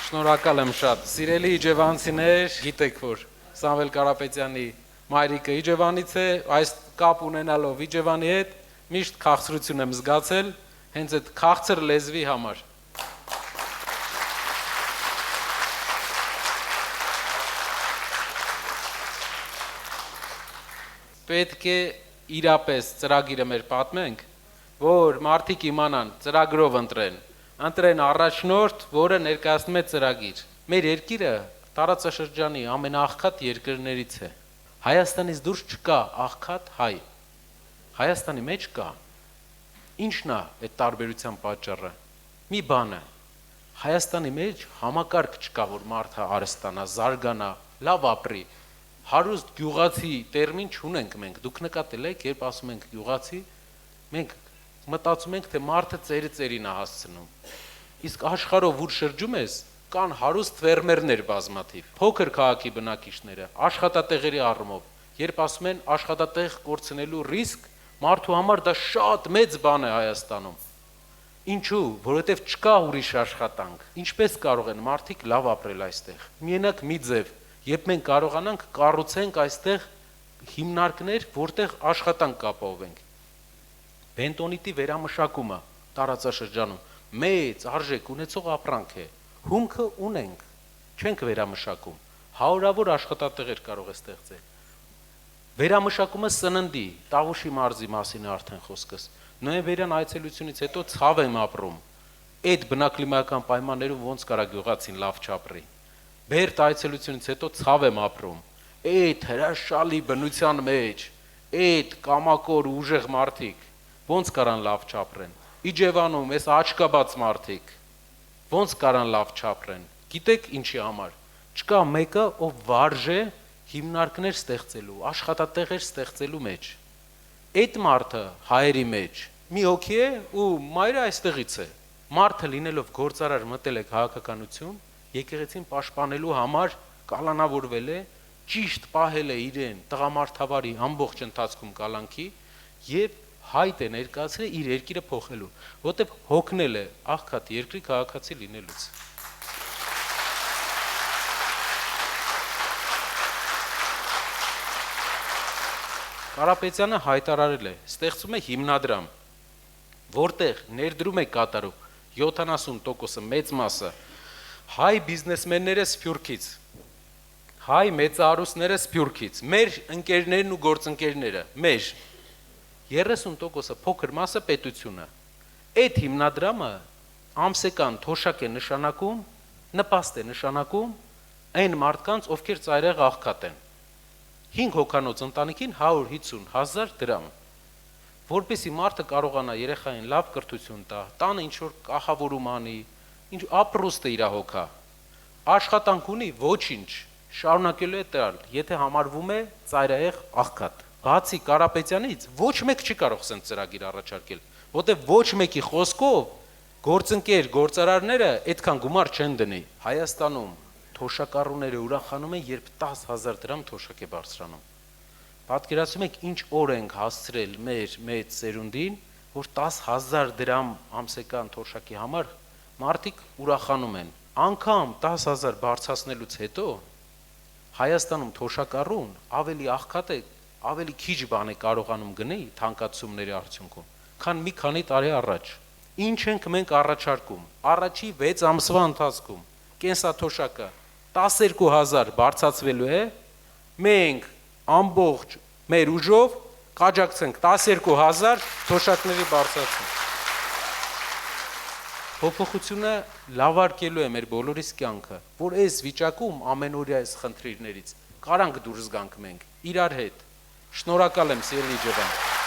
Շնորհակալ եմ շատ։ Սիրելի իջևանցիներ, գիտեք որ Սամվել Կարապետյանի մայրիկը Իջևանից է, այս կապ ունենալով Իջևանի հետ միշտ քաղցրություն եմ զգացել, հենց այդ քաղցր լեզվի համար։ Պետք է իրապես ծրագիրը մեր պատմենք, որ մարդիկ իմանան ծրագրով ընտրեն առաջնորդ, որը ներկայացնում է ծրագիր։ Մեր երկիրը տարածաշրջանի ամենաաղքատ երկրներից է։ Հայաստանից դուրս չկա աղքատ հայ։ Հայաստանի մեջ կա։ Ինչն է այդ տարբերության պատճառը։ Մի բան է։ Հայաստանի մեջ համակարգ չկա, որ մարդը արհեստանա, զարգանա, լավ ապրի։ Հարուստ գյուղացի տերմին չունենք մենք, դուք նկատել եք, երբ ասում ենք գյուղացի, մենք մտածում ենք, թե մարդը ծերին է հասցնում։ Իսկ աշխարհով ուր շրջում ես, կան հարուստ ֆերմերներ բազմաթիվ, փոքր քաղաքի բնակիչները, աշխատատեղերի առումով, երբ ասում են աշխատատեղ կորցնելու ռիսկ, մարդու համար դա շատ մեծ բան է Հայաստանում։ Ինչու՞, որովհետև չկա ուրիշ աշխատանք։ Ինչպես կարող են մարդիկ լավ ապրել այստեղ։ Միենակ մի ձև, երբ մենք կարողանանք կառուցենք այստեղ հիմնարկներ, որտեղ աշխատանք կապահովենք։ Բենտոնիտի վերամշակումը տարածաշրջանում մեծ արժեք ունեցող ապրանք է։ Հումքը ունենք, չենք վերամշակում։ Հարյուրավոր աշխատատեղեր կարող է ստեղծել։ Վերամշակումը սննդի, Տավուշի մարզի մասին է արդեն խոսքս։ Նոյեմբերյան այցելությունից հետո ցավ եմ ապրում։ Այդ բնակլիմայական պայմաններում ոնց կարա գյուղացին լավ չապրի։ Բերդ այցելությունից հետո ցավ եմ ապրում։ Այդ հրաշալի բնության մեջ, այդ կամակոր ուժեղ մարդիկ ոնց կարան լավ չապրեն։ Իջևանում էս աչքաբաց մարդիկ ոնց կարան լավ չապրեն։ Գիտեք ինչի համար։ Չկա մեկը, ով վարժ է հիմնարկներ ստեղծելու, աշխատատեղեր ստեղծելու մեջ։ Այդ մարդը հայերի մեջ մի հոգի է ու մայրը այստեղից է։ Մարդը լինելով գործարար մտել է քաղաքականություն, եկեղեցին պաշտպանելու համար կալանավորվել է, ճիշտ պահել է իրեն տղամարդավարի ամբողջ ընթացքում կալանքի եւ հայտ է ներկայացրել իր երկիրը փոխելու, որտեղ հոգնել է աղքատ երկրի քաղաքացի լինելուց։ Կարապետյանը հայտարարել է, ստեղծում է հիմնադրամ, որտեղ ներդրում է կատարում 70%-ը մեծ մասը հայ բիզնեսմենները Սփյուռքից, հայ մեծահարուստները Սփյուռքից, մեր ընկերներն ու գործընկերները, մեր 30%-ը փոքր մասը պետությունը։ Այդ հիմնադրամը ամսական թոշակ է նշանակում, նպաստ է նշանակում այն մարդկանց, ովքեր ծայրահեղ աղքատ են։ 5 հոգանոց ընտանիքին 150,000 դրամ, որպեսզի մարդը կարողանա երեխային լավ կրթություն տա, տանը ինչ-որ կախավորում անի, ինչ ապրուստ է իր հոգա, աշխատանք ունի, ոչինչ, շարունակելու է տալ, եթե համարվում է ծայրահեղ աղքատ։ Բացի Կարապետյանից ոչ մեկ չի կարող սենց ծրագիր առաջարկել, որտեղ ոչ մեկի խոսքով գործընկեր գործարարները այդքան գումար չեն դնի։ Հայաստանում թոշակառուները ուրախանում են, երբ 10,000 դրամ թոշակ է բարձրանում։ Պատկերացնում եք ինչ օր ենք հասցրել մեր մեծ սերունդին, որ 10,000 դրամ ամսական թոշակի համար մարդիկ ուրախանում են։ Անկամ 10,000 բարձրացնելուց հետո Հայաստանում թոշակառուն ավելի աղքատ է, ավելի քիչ բան է կարողանում գնի թանկացումների արդյունքում, քան մի քանի տարի առաջ։ Ինչ ենք մենք առաջարկում։ Առաջի 6 ամսվա ընթացքում կենսաթոշակը 12,000 բարձրացվելու է, մենք ամբողջ մեր ուժով կաջակցենք 12,000 թոշակների բարձրացում։ Փոփոխությունը լավարկելու է մեր բոլորիս կյանքը, որ այս վիճակում ամենօրյա այս խնդիրներից կարանք դուրս գանք մենք իրար հետ։ Շնորհակալ եմ, սիրելի Իջևան։